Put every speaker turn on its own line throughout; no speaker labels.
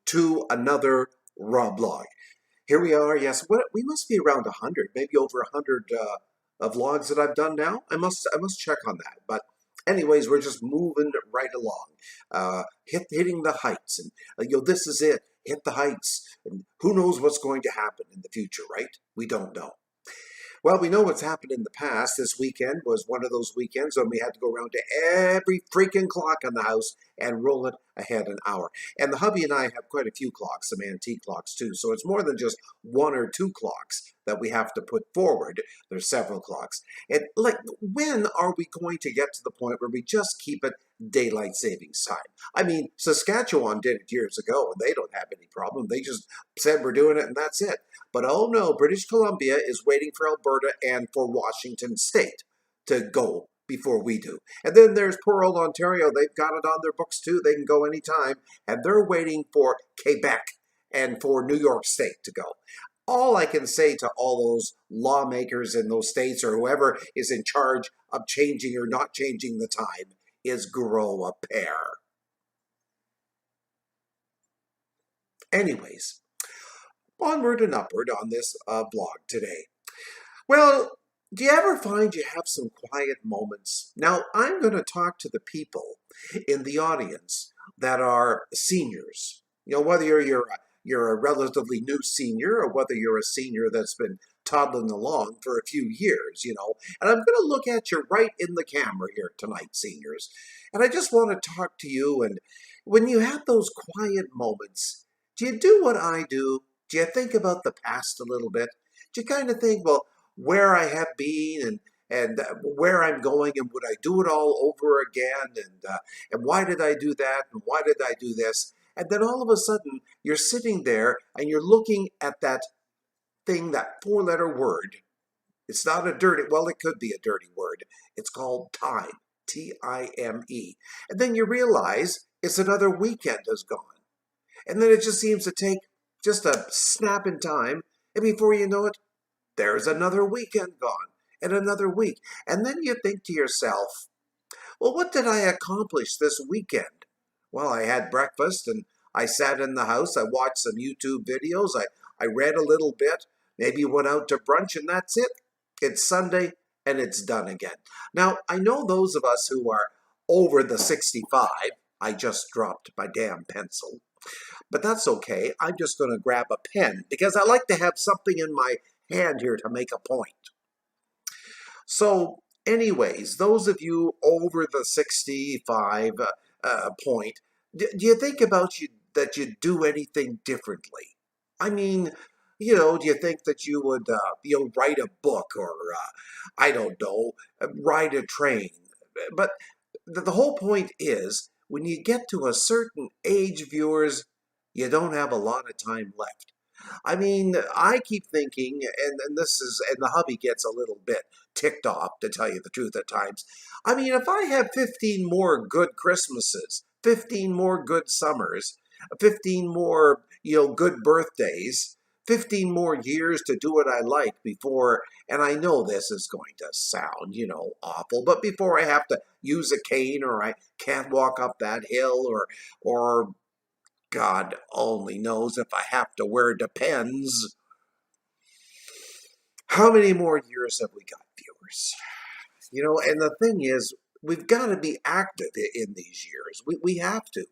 to another raw blog. Here we are. Yes, we must be around 100, maybe over 100 vlogs that I've done now. I must check on that. But anyways, we're just moving right along, hitting the heights, and this is it. Hit the heights, and who knows what's going to happen in the future, right? We don't know. Well, we know what's happened in the past. This weekend was one of those weekends when we had to go around to every freaking clock in the house and roll it ahead an hour. And the hubby and I have quite a few clocks, some antique clocks too. So it's more than just one or two clocks that we have to put forward. There's several clocks. And like, when are we going to get to the point where we just keep it daylight savings time? I mean, Saskatchewan did it years ago, and they don't have any problem. They just said we're doing it, and that's it. But oh no, British Columbia is waiting for Alberta and for Washington State to go before we do. And then there's poor old Ontario. They've got it on their books too. They can go anytime. And they're waiting for Quebec and for New York State to go. All I can say to all those lawmakers in those states or whoever is in charge of changing or not changing the time is grow a pair. Anyways, onward and upward on this blog today. Well, do you ever find you have some quiet moments? Now, I'm going to talk to the people in the audience that are seniors. Whether you're a relatively new senior or whether you're a senior that's been toddling along for a few years, And I'm going to look at you right in the camera here tonight, seniors. And I just want to talk to you. And when you have those quiet moments, do you do what I do? Do you think about the past a little bit? Do you kind of think, well, where I have been and where I'm going, and would I do it all over again? And why did I do that? And why did I do this? And then all of a sudden, you're sitting there and you're looking at that thing, that four-letter word. It's not a dirty, well, it could be a dirty word. It's called time, T-I-M-E. And then you realize it's another weekend has gone. And then it just seems to take just a snap in time, and before you know it, there's another weekend gone, and another week. And then you think to yourself, well, what did I accomplish this weekend? Well, I had breakfast, and I sat in the house, I watched some YouTube videos, I read a little bit, maybe went out to brunch, and that's it. It's Sunday, and it's done again. Now, I know those of us who are over the 65, I just dropped my damn pencil. But that's okay. I'm just going to grab a pen because I like to have something in my hand here to make a point. So anyways, those of you over the 65 point, do you think about that you do anything differently? I mean, do you think that you would, write a book or, I don't know, ride a train? But the whole point is, when you get to a certain age, viewers, you don't have a lot of time left. I mean, I keep thinking, and the hubby gets a little bit ticked off, to tell you the truth at times. I mean, if I have 15 more good Christmases, 15 more good summers, 15 more, good birthdays, 15 more years to do what I like before, and I know this is going to sound, awful, but before I have to use a cane or I can't walk up that hill or God only knows if I have to wear Depends. How many more years have we got, viewers? And the thing is, we've got to be active in these years. We have to.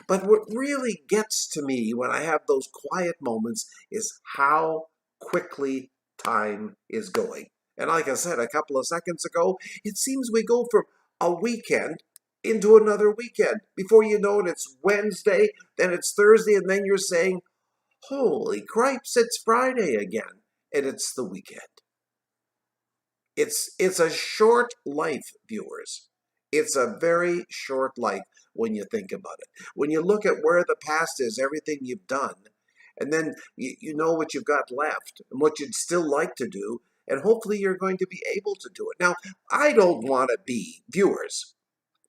But what really gets to me when I have those quiet moments is how quickly time is going. And like I said a couple of seconds ago, it seems we go from a weekend into another weekend. Before you know it, it's Wednesday, then it's Thursday, and then you're saying, holy cripes, it's Friday again, and it's the weekend. It's a short life, viewers. It's a very short life when you think about it. When you look at where the past is, everything you've done, and then you know what you've got left and what you'd still like to do, and hopefully you're going to be able to do it. Now, I don't want to be, viewers,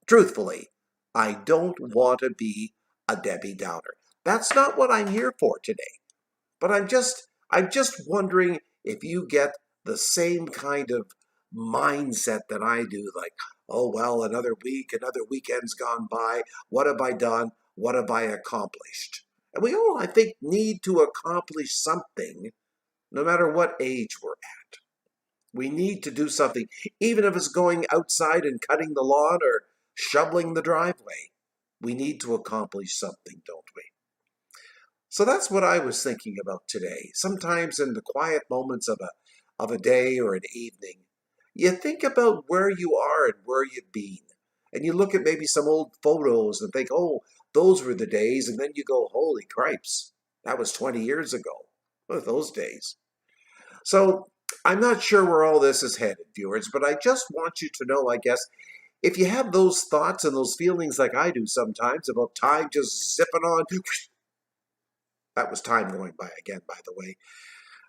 truthfully, I don't want to be a Debbie Downer. That's not what I'm here for today. But I'm just wondering if you get the same kind of mindset that I do, like, oh, well, another week, another weekend's gone by. What have I done? What have I accomplished? And we all, I think, need to accomplish something no matter what age we're at. We need to do something, even if it's going outside and cutting the lawn or shoveling the driveway. We need to accomplish something, don't we? So that's what I was thinking about today. Sometimes in the quiet moments of a day or an evening, you think about where you are and where you've been. And you look at maybe some old photos and think, oh, those were the days. And then you go, holy cripes, that was 20 years ago. What are those days? So I'm not sure where all this is headed, viewers, but I just want you to know, I guess, if you have those thoughts and those feelings like I do sometimes about time just zipping on, that was time going by again, by the way.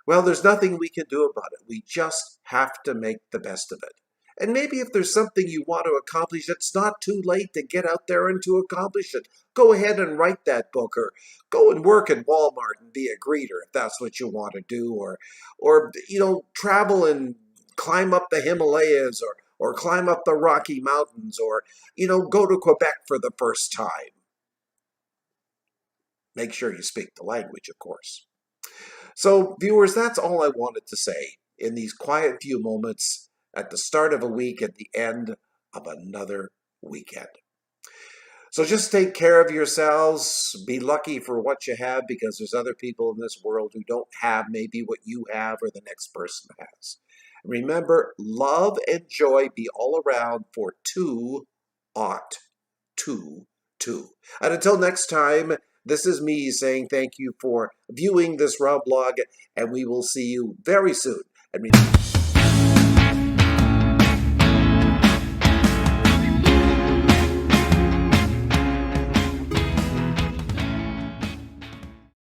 Well, there's nothing we can do about it. We just have to make the best of it. And maybe if there's something you want to accomplish, it's not too late to get out there and to accomplish it. Go ahead and write that book, or go and work at Walmart and be a greeter if that's what you want to do, or travel and climb up the Himalayas, or climb up the Rocky Mountains, or go to Quebec for the first time. Make sure you speak the language, of course. So, viewers, that's all I wanted to say in these quiet few moments at the start of a week, at the end of another weekend. So just take care of yourselves. Be lucky for what you have, because there's other people in this world who don't have maybe what you have or the next person has. Remember, love and joy be all around, for two ought to. And until next time, this is me saying thank you for viewing this Rob blog, and we will see you very soon. And remember,